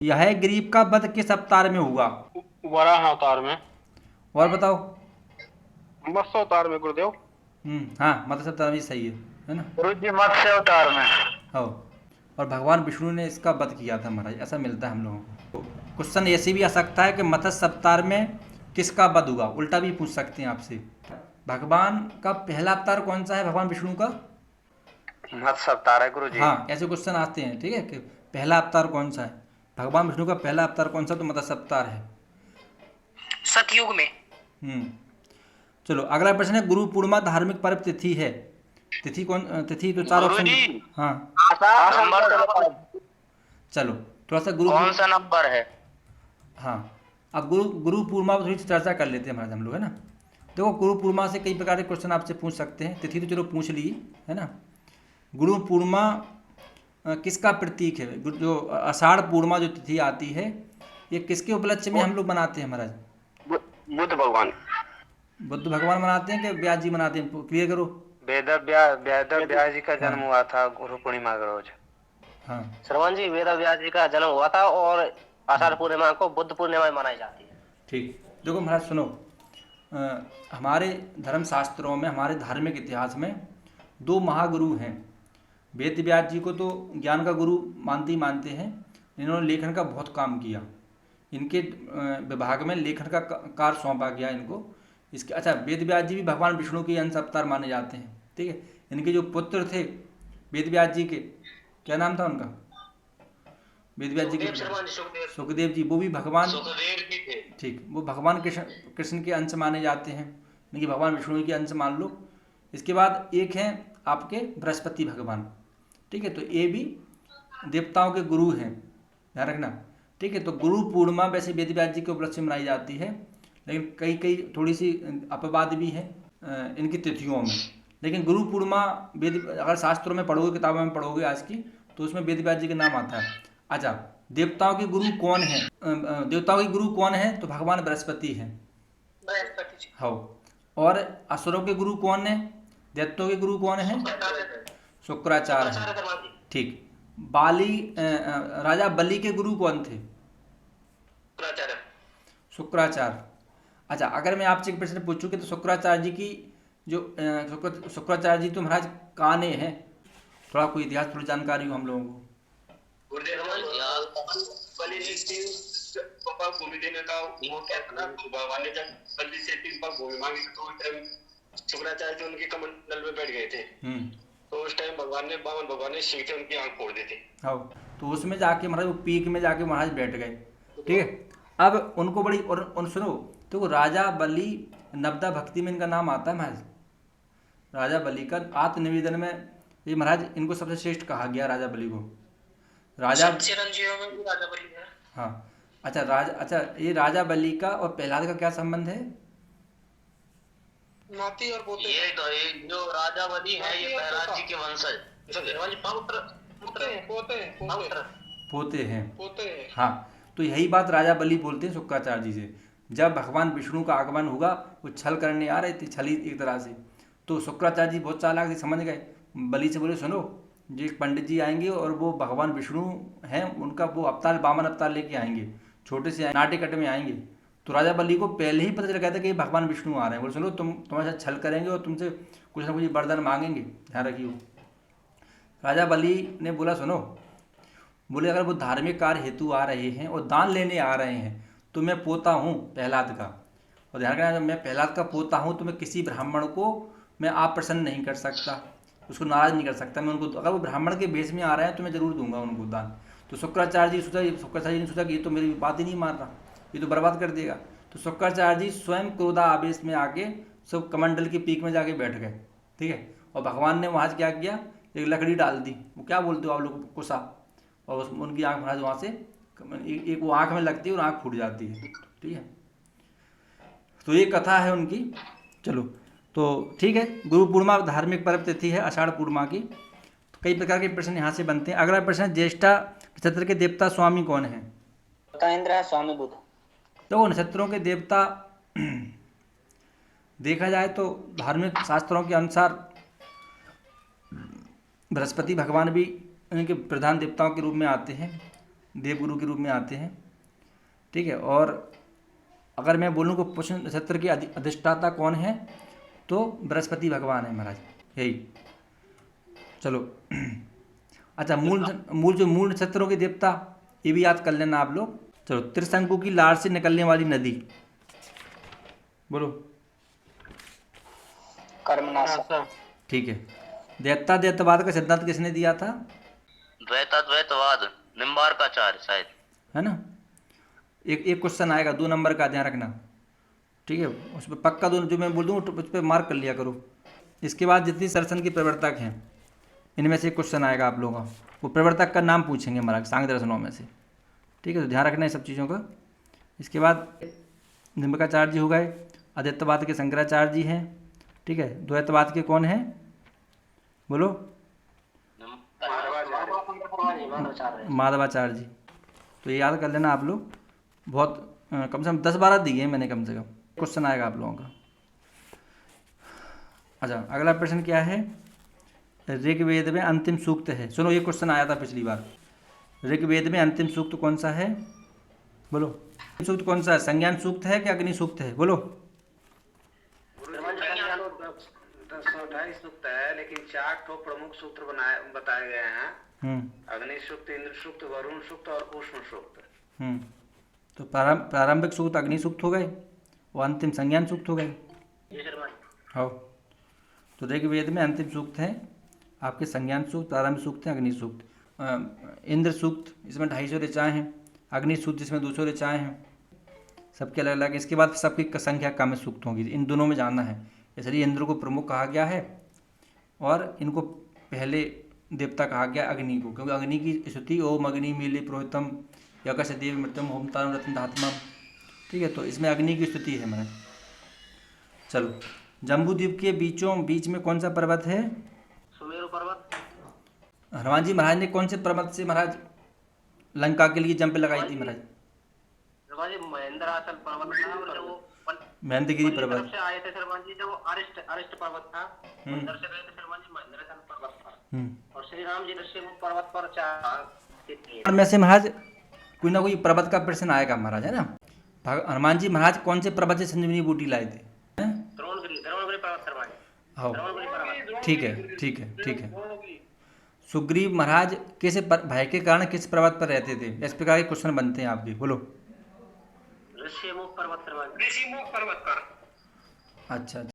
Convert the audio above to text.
यह गरीब का वध किस अवतार में हुआ? वराह अवतार में। और बताओ। मत्स्य अवतार में गुरुदेव। हाँ, मत्स्य अवतार में सही है ना? गुरु जी मत्स्य अवतार में। हो। और भगवान विष्णु ने इसका वध किया था महाराज, ऐसा मिलता है हम लोगों को। क्वेश्चन ऐसे भी आ सकता है कि मत्स्य अवतार में किसका वध हुआ, उल्टा भी पूछ सकते हैं आपसे। भगवान का पहला अवतार कौन सा है भगवान विष्णु का? मत्स्य अवतार है गुरु जी। हाँ, ऐसे क्वेश्चन आते हैं, ठीक है, कि पहला अवतार कौन सा है भगवान विष्णु का, पहला अवतार कौन सा? तो मत्स्य अवतार है सतयुग में। हम्म चलो अगला प्रश्न है, गुरु पूर्णिमा धार्मिक पर्व तिथि है। तिथि कौन? तिथि तो चार गुरु ऑप्शन। जी हाँ नंबर चलो, थोड़ा सा गुरु कौन सा नंबर है? हाँ, अब गुरु गुरु पूर्णिमा पर थोड़ी सी चर्चा कर लेते हैं महाराज हम लोग, है ना। देखो, गुरु पूर्णिमा से कई प्रकार के क्वेश्चन आपसे पूछ सकते हैं। तिथि तो चलो पूछ ली, है ना। गुरु पूर्णिमा किसका प्रतीक है? जो आषाढ़ पूर्णिमा जो तिथि आती है, ये किसके उपलक्ष्य में हम लोग मनाते हैं महाराज? बुद्ध भगवान। बुद्ध भगवान मनाते हैं कि व्यास जी मनाते हैं? क्लियर करो। वेद व्यास जी का हाँ जन्म हुआ था गुरु पूर्णिमा के रोज। हाँ श्रवण जी, वेद व्यास जी का जन्म हुआ था और आषाढ़ पूर्णिमा को बुद्ध पूर्णिमा मनाई जाती है। ठीक। देखो महाराज सुनो, हमारे धर्म शास्त्रों में, हमारे धार्मिक इतिहास में दो महागुरु हैं। वेद व्यास जी को तो ज्ञान का गुरु मानते ही मानते हैं। इन्होंने लेखन का बहुत काम किया। इनके विभाग में लेखन का कार्य सौंपा गया इनको। इसके अच्छा, वेद व्यास जी भी भगवान विष्णु के अंश अवतार माने जाते हैं, ठीक है। इनके जो पुत्र थे वेद व्यास जी के, क्या नाम था उनका? वेद व्यास जी के सुखदेव जी, वो भी भगवान, सुखदेव जी थे। ठीक, वो भगवान कृष्ण कृष्ण के अंश माने जाते हैं, यानी कि भगवान विष्णु के अंश मान लो। इसके बाद एक हैं आपके बृहस्पति भगवान, ठीक है। तो ये भी देवताओं के गुरु हैं, ध्यान रखना, ठीक है। तो गुरु पूर्णिमा वैसे वेद व्यास जी के उपलक्ष्य में मनाई जाती है, लेकिन कई कई थोड़ी सी अपवाद भी है इनकी तिथियों में। लेकिन गुरु पूर्णिमा वेद, अगर शास्त्रों में पढ़ोगे, किताबों में पढ़ोगे आज की, तो उसमें वेद व्यास जी के नाम आता है। अच्छा, देवताओं के गुरु कौन है? देवताओं के गुरु कौन है? तो भगवान बृहस्पति हैं। बृहस्पति जी। हो। और असुरों के गुरु कौन है? दैत्यों के गुरु कौन है? शुक्राचार्य है, ठीक। बाली राजा बलि के गुरु कौन थे? शुक्राचार्य। शुक्राचार्य। अच्छा, अगर मैं आपसे एक प्रश्न पूछूं कि तो शुक्राचार्य जी की जो शुक्राचार्य जी तो महाराज काने हैं, थोड़ा कोई इतिहास, थोड़ी जानकारी हो हम लोगों को। बलि जी पर भूमि देने का वो क्या था ना, भगवान ने जब बलि से 3 बार भूमि मांगी तो उस टाइम शुक्राचार्य जी उनके कमंडल में बैठ गए थे। तो उस टाइम भगवान ने सीधे उनकी आंख फोड़ दी थी। हाँ, तो उसमें जाके महाराज वो पीक में जाके महाराज बैठ गए, ठीक है। अब उनको बड़ी, और उन सुनो, तो वो राजा बलि, नवदा भक्ति में इनका नाम आता है महाराज। राजा बलि का आत्मनिवेदन में ये महाराज इनको सबसे श्रेष्ठ कहा गया, राजा बलि को। राजा चिरंजीवियों में भी राजा बलि है। हाँ। अच्छा, ये राजा बलि का और प्रहलाद का क्या संबंध है? नाती और पोते। ये जो राजा बलि है ये प्रहलाद जी के वंशज, पोते हैं। पोते हैं। हाँ, तो यही बात राजा बलि बोलते हैं शुक्राचार्य जी से। जब भगवान विष्णु का आगमन हुआ, वो छल करने आ रहे थे, छली एक तरह से, तो शुक्राचार्य जी बहुत चालाक थे, समझ गए। बलि से बोले, सुनो, जो एक पंडित जी आएंगे और वो भगवान विष्णु हैं, उनका वो अवतार, वामन अवतार लेके आएंगे, छोटे से नाटेकट में आएंगे। तो राजा बलि को पहले ही पता चल गया था कि ये भगवान विष्णु आ रहे हैं। बोले, सुनो, तुम्हारे साथ छल करेंगे और तुमसे कुछ ना कुछ वरदान मांगेंगे, ध्यान रखिए। राजा बलि ने बोला, सुनो, बोले अगर वो धार्मिक कार्य हेतु आ रहे हैं और दान लेने आ रहे हैं, तो मैं पोता हूँ प्रहलाद का, और ध्यान रखना, जब मैं प्रहलाद का पोता हूँ तो मैं किसी ब्राह्मण को मैं आप प्रसन्न नहीं कर सकता, उसको नाराज नहीं कर सकता। मैं उनको, अगर वो ब्राह्मण के भेष में आ रहे हैं तो मैं जरूर दूंगा उनको दान। तो शुक्राचार्य जी ने सोचा कि ये तो मेरी बात ही नहीं मान रहा, ये तो बर्बाद कर देगा। तो शुक्राचार्य जी स्वयं क्रोधा आवेश में आके सब कमंडल की पीक में जाके बैठ गए, ठीक है। और भगवान ने वहाँ क्या किया, एक लकड़ी डाल दी, वो क्या बोलते हो आप लोग, कुसा, और उनकी आँख महाराज वहाँ से एक वो आँख में लगती है और आँख फूट जाती है, ठीक है। तो ये कथा है उनकी। चलो, तो ठीक है, गुरु पूर्णिमा धार्मिक पर्व तिथि है आषाढ़ पूर्णिमा की। तो कई प्रकार के प्रश्न यहाँ से बनते हैं। अगला प्रश्न, ज्येष्ठा नक्षत्र के देवता स्वामी कौन है? इंद्र है, स्वामी बुध। तो नक्षत्रों के देवता देखा जाए तो धार्मिक शास्त्रों के अनुसार बृहस्पति भगवान भी इनके प्रधान देवताओं के रूप में आते हैं। देवगुरु के रूप में आते हैं। ठीक है, और अगर मैं बोलूँ कि पुष्य नक्षत्र के अधिष्ठाता कौन है तो बृहस्पति भगवान है महाराज, यही। चलो अच्छा, मूल नक्षत्रों के देवता ये भी याद कर लेना आप लोग। चलो, त्रिशंकु की लार से निकलने वाली नदी, बोलो। कर्मनाशा। ठीक है। द्वैतवाद का सिद्धांत किसने दिया था? द्वैतवाद निम्बार्काचार्य शायद, है ना। एक क्वेश्चन आएगा 2 नंबर का, ध्यान रखना। ठीक है, उस पर पक्का दोनों जो मैं बोल दूँ उस पर मार्क कर लिया करो। इसके बाद जितनी दर्शन के प्रवर्तक हैं इनमें से एक क्वेश्चन आएगा आप लोगों का, वो प्रवर्तक का नाम पूछेंगे महाराज सांख्य दर्शनों में से। ठीक है, तो ध्यान रखना है सब चीज़ों का। इसके बाद निम्बार्काचार्य जी हो गए, अद्वैतवाद के शंकराचार्य जी हैं। ठीक है, द्वैतवाद के कौन हैं, बोलो। माधवाचार्य जी। तो ये याद कर लेना आप लोग, बहुत कम से कम 10-12 दिए हैं मैंने कम से कम। क्वेश्चन आएगा आप लोगों का। अच्छा, अगला प्रश्न क्या है? ऋग्वेद में अंतिम सूक्त है, सुनो, ये क्वेश्चन आया था पिछली बार। ऋग्वेद में अंतिम सूक्त कौन सा है, बोलो। सूक्त कौन सा है? संज्ञान सूक्त है कि अग्नि सूक्त है, बोलो। 228 सूक्त है, लेकिन 4 ठो प्रमुख सूत्र बताए गए हैं। अग्नि सूक्त, इंद्र सूक्त, वरुण सूक्त और उष्ण सूक्त। तो प्रारंभिक सूक्त अग्नि सूक्त हो गए, वो अंतिम संज्ञान सूक्त हो गए। हाँ, तो ऋग्वेद में अंतिम सूक्त है आपके संज्ञान सूक्त, प्रारंभिक सूक्त है अग्नि सूक्त। इंद्र सूक्त इसमें 250 ऋचाएँ हैं, अग्नि सूक्त जिसमें 200 ऋचाएँ हैं, सबके अलग अलग। इसके बाद सबकी संख्या कम सूक्त होगी, इन दोनों में जानना है। इसलिए इंद्र को प्रमुख कहा गया है और इनको पहले देवता कहा गया अग्नि को, क्योंकि अग्नि की स्तुति ओम अग्नि मीले पुरोहितम यज्ञ देव मृतम होम तारम रत्न धात्मा। ठीक है, तो इसमें अग्नि की स्तुति है मैंने। चलो, जम्बू द्वीप के बीच में कौन सा पर्वत है? सुमेरु पर्वत। हनुमान जी महाराज ने कौन से पर्वत से महाराज लंका के लिए जंप लगाई थी महाराज? महेंद्राचल पर्वत था, वो महेंद्रगिरी पर्वत से आए थे शर्मा जी, जब वो अरिष्ट पर्वत था, उधर से गए थे शर्मा जी, महेंद्राचल पर्वत था। और श्री राम जी ऋषि वो पर्वत पर चढ़े। में से महाराज कोई ना कोई पर्वत का प्रश्न आएगा महाराज, है ना। हनुमान जी महाराज कौन से पर्वत से संजीवनी बूटी लाए थे? द्रोणगिरी पर्वत शर्मा जी। हाँ, ठीक है। सुग्रीव महाराज कैसे भय के कारण किस पर्वत पर रहते थे? इस प्रकार के क्वेश्चन बनते हैं आपके, बोलो। ऋषिमुख पर्वत पर। अच्छा।